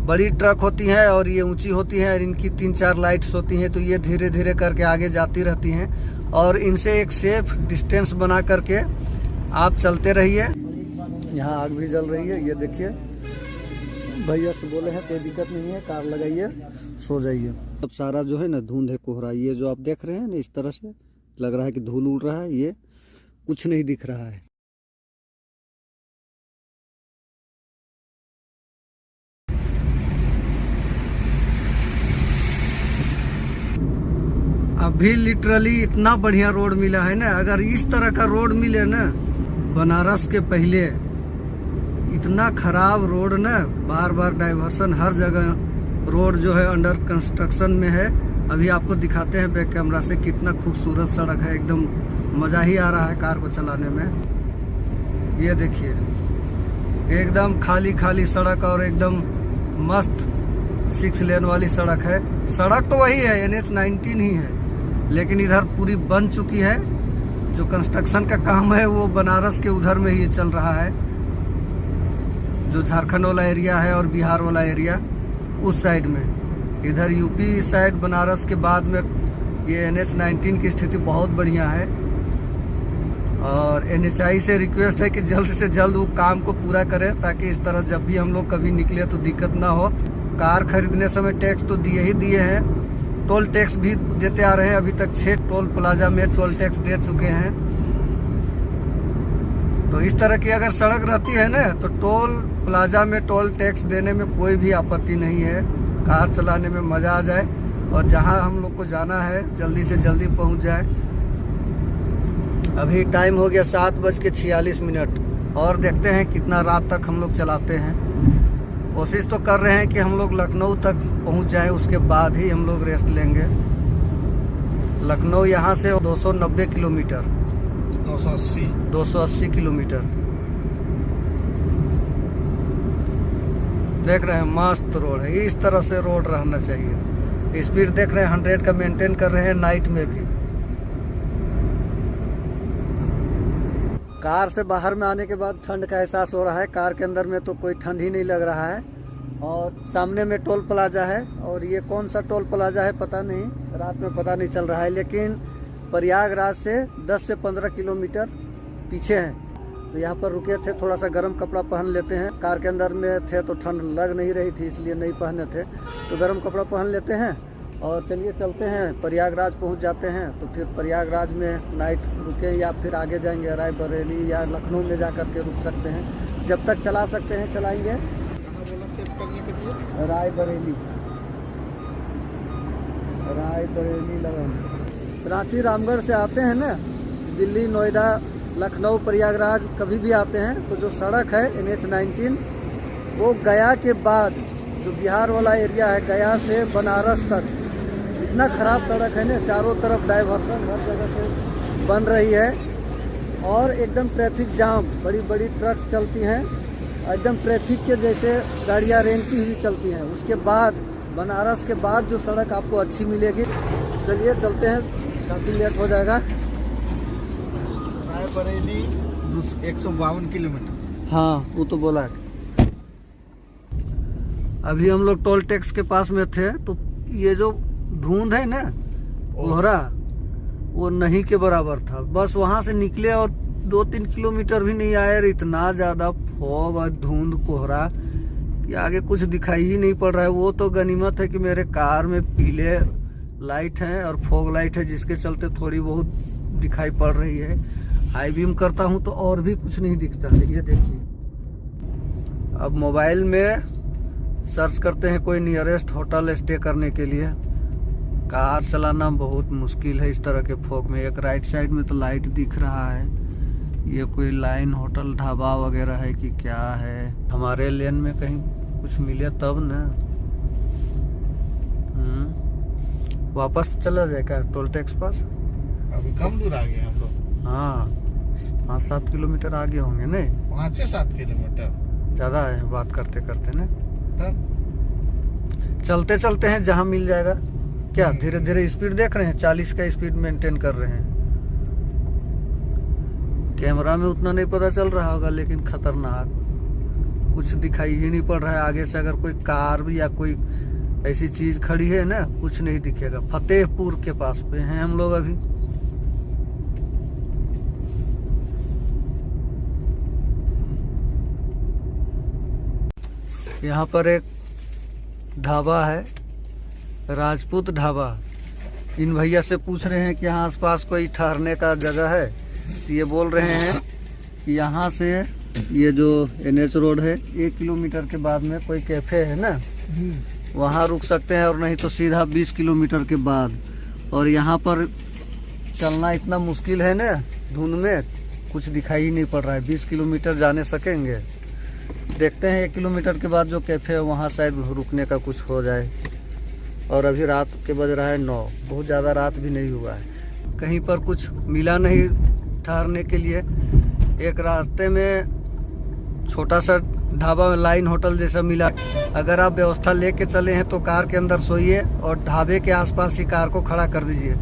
बड़ी ट्रक होती हैं और ये ऊंची होती हैं और इनकी 3-4 लाइट्स होती हैं, तो ये धीरे धीरे करके आगे जाती रहती हैं और इनसे एक सेफ डिस्टेंस बना करके आप चलते रहिए। यहाँ आग भी जल रही है, ये देखिए। भैया से बोले हैं कोई दिक्कत नहीं है, कार लगाइए, सो जाइए। अब सारा जो है ना धुंध है, कोहरा, ये जो आप देख रहे हैं ना, इस तरह से लग रहा है कि धूल उड़ रहा है, ये कुछ नहीं दिख रहा है। अभी लिटरली इतना बढ़िया रोड मिला है ना, अगर इस तरह का रोड मिले ना बनारस के पहले, इतना खराब रोड ना, बार बार डाइवर्सन, हर जगह रोड जो है अंडर कंस्ट्रक्शन में है। अभी आपको दिखाते हैं बैक कैमरा से, कितना खूबसूरत सड़क है, एकदम मज़ा ही आ रहा है कार को चलाने में। ये देखिए एकदम खाली खाली सड़क और एकदम मस्त 6 लेन वाली सड़क है। सड़क तो वही है, NH-19 ही है, लेकिन इधर पूरी बन चुकी है। जो कंस्ट्रक्शन का काम है वो बनारस के उधर में ही चल रहा है, जो झारखंड वाला एरिया है और बिहार वाला एरिया उस साइड में। इधर यूपी साइड बनारस के बाद में ये NH-19 की स्थिति बहुत बढ़िया है। और NHAI से रिक्वेस्ट है कि जल्द से जल्द वो काम को पूरा करें, ताकि इस तरह जब भी हम लोग कभी निकले तो दिक्कत ना हो। कार खरीदने समय टैक्स तो दिए ही दिए हैं, टोल टैक्स भी देते आ रहे हैं। अभी तक 6 टोल प्लाजा में टोल टैक्स दे चुके हैं। तो इस तरह की अगर सड़क रहती है ना, तो टोल प्लाजा में टोल टैक्स देने में कोई भी आपत्ति नहीं है। कार चलाने में मज़ा आ जाए और जहां हम लोग को जाना है जल्दी से जल्दी पहुंच जाए। अभी टाइम हो गया 7:46 और देखते हैं कितना रात तक हम लोग चलाते हैं। कोशिश तो कर रहे हैं कि हम लोग लखनऊ तक पहुंच जाएं, उसके बाद ही हम लोग रेस्ट लेंगे। लखनऊ यहाँ से 290 किलोमीटर, 280 किलोमीटर। देख रहे हैं मस्त रोड है, इस तरह से रोड रहना चाहिए। स्पीड देख रहे हैं 100 का मेंटेन कर रहे हैं नाइट में भी। कार से बाहर में आने के बाद ठंड का एहसास हो रहा है। कार के अंदर में तो कोई ठंड ही नहीं लग रहा है। और सामने में टोल प्लाजा है, और ये कौन सा टोल प्लाजा है पता नहीं, रात में पता नहीं चल रहा है, लेकिन प्रयागराज से 10 से 15 किलोमीटर पीछे है। तो यहाँ पर रुके थे, थोड़ा सा गर्म कपड़ा पहन लेते हैं। कार के अंदर में थे तो ठंड लग नहीं रही थी, इसलिए नहीं पहने थे, तो गर्म कपड़ा पहन लेते हैं। और चलिए चलते हैं, प्रयागराज पहुंच जाते हैं। तो फिर प्रयागराज में नाइट रुकें या फिर आगे जाएंगे रायबरेली या लखनऊ में जा कर के रुक सकते हैं। जब तक चला सकते हैं चलाएंगे। रायबरेली, रायबरेली लगा। रांची रामगढ़ से आते हैं ना, दिल्ली, नोएडा, लखनऊ, प्रयागराज कभी भी आते हैं, तो जो सड़क है NH-19 वो गया के बाद जो बिहार वाला एरिया है, गया से बनारस तक इतना ख़राब सड़क है ना, चारों तरफ डाइवर्सन हर जगह से बन रही है और एकदम ट्रैफिक जाम, बड़ी बड़ी ट्रक्स चलती हैं, एकदम ट्रैफिक के जैसे गाड़ियाँ रेंगती हुई चलती हैं। उसके बाद बनारस के बाद जो सड़क आपको अच्छी मिलेगी। चलिए चलते हैं, काफ़ी लेट हो जाएगा। रायबरेली 152 किलोमीटर। हाँ वो तो बोला है। अभी हम लोग टोल टैक्स के पास में थे, तो ये जो धुंध है ना, कोहरा, वो नहीं के बराबर था। बस वहां से निकले और 2-3 किलोमीटर भी नहीं आए, इतना ज्यादा फॉग और धुंध कोहरा कि आगे कुछ दिखाई ही नहीं पड़ रहा है। वो तो गनीमत है कि मेरे कार में पीले लाइट है और फॉग लाइट है, जिसके चलते थोड़ी बहुत दिखाई पड़ रही है। हाई बीम करता हूँ तो और भी कुछ नहीं दिखता है। ये देखिए, अब मोबाइल में सर्च करते हैं कोई नियरेस्ट होटल स्टे करने के लिए। कार चलाना बहुत मुश्किल है इस तरह के फॉग में। एक राइट साइड में तो लाइट दिख रहा है, ये कोई लाइन होटल ढाबा वगैरह है कि क्या है। हमारे लेन में कहीं कुछ मिले तब ना। वापस चला जाएगा टोल टैक्स पास। अभी कम दूर आ गए हम लोग। हाँ 5-7 किलोमीटर आगे होंगे नहीं, 5 से 7 किलोमीटर ज्यादा है बात करते करते ना। तब चलते चलते हैं जहाँ मिल जाएगा। क्या धीरे धीरे स्पीड देख रहे हैं, 40 का स्पीड मेंटेन कर रहे हैं। कैमरा में उतना नहीं पता चल रहा होगा, लेकिन खतरनाक कुछ दिखाई ही नहीं पड़ रहा है। आगे से अगर कोई कार या कोई ऐसी चीज खड़ी है ना, कुछ नहीं दिखेगा। फतेहपुर के पास पे हैं हम लोग अभी। यहाँ पर एक ढाबा है, राजपूत ढाबा। इन भैया से पूछ रहे हैं कि यहाँ आसपास कोई ठहरने का जगह है। तो ये बोल रहे हैं कि यहाँ से ये जो NH रोड है 1 किलोमीटर के बाद में कोई कैफे है ना, वहाँ रुक सकते हैं, और नहीं तो सीधा 20 किलोमीटर के बाद। और यहाँ पर चलना इतना मुश्किल है ना, धुंध में कुछ दिखाई ही नहीं पड़ रहा है। 20 किलोमीटर जाने सकेंगे। देखते हैं 1 किलोमीटर के बाद जो कैफे है वहाँ शायद रुकने का कुछ हो जाए। और अभी रात के बज रहा है 9, बहुत ज़्यादा रात भी नहीं हुआ है। कहीं पर कुछ मिला नहीं ठहरने के लिए। एक रास्ते में छोटा सा ढाबा में लाइन होटल जैसा मिला। अगर आप व्यवस्था लेके चले हैं तो कार के अंदर सोइए और ढाबे के आसपास ही कार को खड़ा कर दीजिए।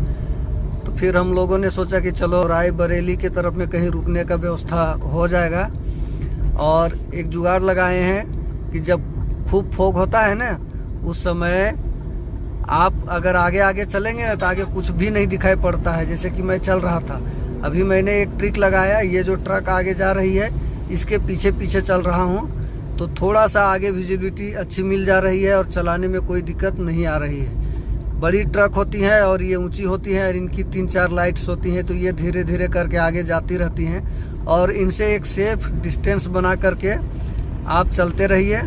तो फिर हम लोगों ने सोचा कि चलो रायबरेली की तरफ में कहीं रुकने का व्यवस्था हो जाएगा। और एक जुगाड़ लगाए हैं कि जब खूब फॉग होता है ना, उस समय आप अगर आगे आगे चलेंगे ना तो आगे कुछ भी नहीं दिखाई पड़ता है। जैसे कि मैं चल रहा था, अभी मैंने एक ट्रिक लगाया। ये जो ट्रक आगे जा रही है इसके पीछे पीछे चल रहा हूँ, तो थोड़ा सा आगे विजिबिलिटी अच्छी मिल जा रही है और चलाने में कोई दिक्कत नहीं आ रही है। बड़ी ट्रक होती हैं और ये ऊंची होती हैं और इनकी 3-4 लाइट्स होती हैं, तो ये धीरे धीरे करके आगे जाती रहती हैं। और इनसे एक सेफ डिस्टेंस बना करके आप चलते रहिए।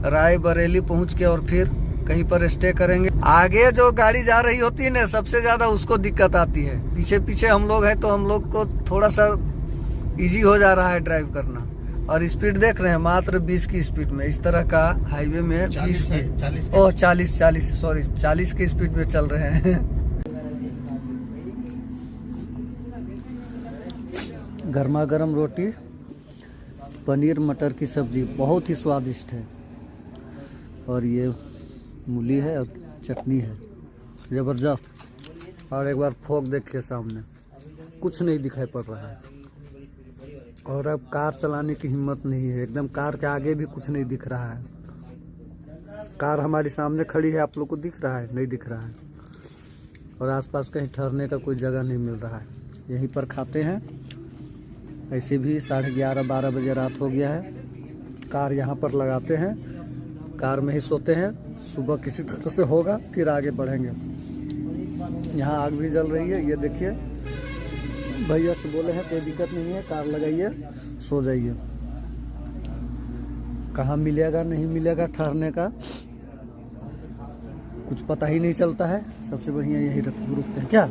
रायबरेली पहुँच के और फिर कहीं पर स्टे करेंगे। आगे जो गाड़ी जा रही होती है ना, सबसे ज़्यादा उसको दिक्कत आती है। पीछे पीछे हम लोग हैं तो हम लोग को थोड़ा सा इजी हो जा रहा है ड्राइव करना। और स्पीड देख रहे हैं, मात्र 20 की स्पीड में। इस तरह का हाईवे में 40 की स्पीड में चल रहे हैं। गर्मा गर्म रोटी, पनीर मटर की सब्जी बहुत ही स्वादिष्ट है। और ये मूली है और चटनी है, जबरदस्त। और एक बार फॉग देखिए सामने, कुछ नहीं दिखाई पड़ रहा है। और अब कार चलाने की हिम्मत नहीं है, एकदम कार के आगे भी कुछ नहीं दिख रहा है। कार हमारी सामने खड़ी है, आप लोग को दिख रहा है? नहीं दिख रहा है। और आसपास कहीं ठहरने का कोई जगह नहीं मिल रहा है। यहीं पर खाते हैं। ऐसे भी 11:30-12 बजे रात हो गया है। कार यहाँ पर लगाते हैं, कार में ही सोते हैं। सुबह किसी तरह से होगा, फिर आगे बढ़ेंगे। यहाँ आग भी जल रही है, ये देखिए। भैया से बोले हैं कोई दिक्कत नहीं है, कार लगाइए, सो जाइए। कहाँ मिलेगा नहीं मिलेगा ठहरने का कुछ पता ही नहीं चलता है। सबसे बढ़िया यही रुकते हैं। क्या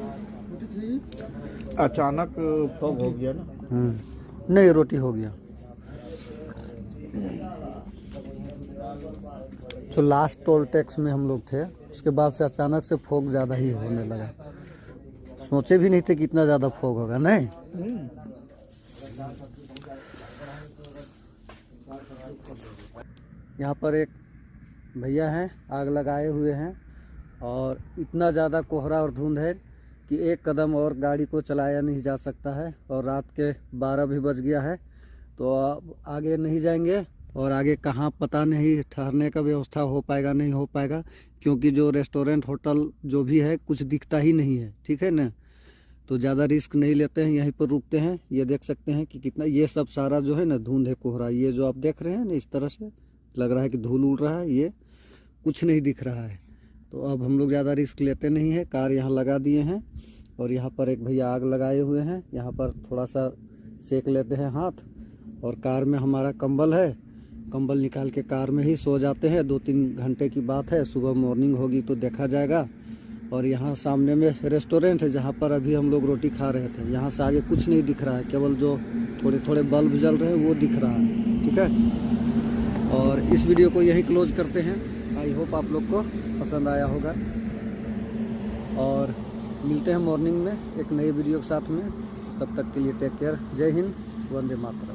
अचानक फॉग हो गया ना? नहीं, रोटी हो गया। तो लास्ट टोल टैक्स में हम लोग थे, उसके बाद से अचानक से फॉग ज़्यादा ही होने लगा। सोचे भी नहीं थे कि इतना ज़्यादा फॉग होगा। नहीं, यहाँ पर एक भैया हैं, आग लगाए हुए हैं। और इतना ज़्यादा कोहरा और धुंध है कि एक कदम और गाड़ी को चलाया नहीं जा सकता है। और रात के 12 भी बज गया है, तो अब आगे नहीं जाएंगे। और आगे कहाँ पता नहीं ठहरने का व्यवस्था हो पाएगा नहीं हो पाएगा, क्योंकि जो रेस्टोरेंट होटल जो भी है कुछ दिखता ही नहीं है। ठीक है ना, तो ज़्यादा रिस्क नहीं लेते हैं, यहीं पर रुकते हैं। ये देख सकते हैं कि कितना ये सब सारा जो है ना धुंध है, कोहरा। ये जो आप देख रहे हैं ना, इस तरह से लग रहा है कि धूल उड़ रहा है, ये कुछ नहीं दिख रहा है। तो अब हम लोग ज़्यादा रिस्क लेते नहीं हैं। कार यहाँ लगा दिए हैं और यहाँ पर एक भैया आग लगाए हुए हैं। यहाँ पर थोड़ा सा सेक लेते हैं हाथ। और कार में हमारा कंबल है, कंबल निकाल के कार में ही सो जाते हैं। 2-3 घंटे की बात है, सुबह मॉर्निंग होगी तो देखा जाएगा। और यहाँ सामने में रेस्टोरेंट है जहाँ पर अभी हम लोग रोटी खा रहे थे। यहाँ से आगे कुछ नहीं दिख रहा है, केवल जो थोड़े थोड़े बल्ब जल रहे हैं वो दिख रहा है। ठीक है, और इस वीडियो को यही क्लोज करते हैं। आई होप आप लोग को पसंद आया होगा। और मिलते हैं मॉर्निंग में एक नई वीडियो के साथ में। तब तक के लिए टेक केयर। जय हिंद, वंदे मातरम।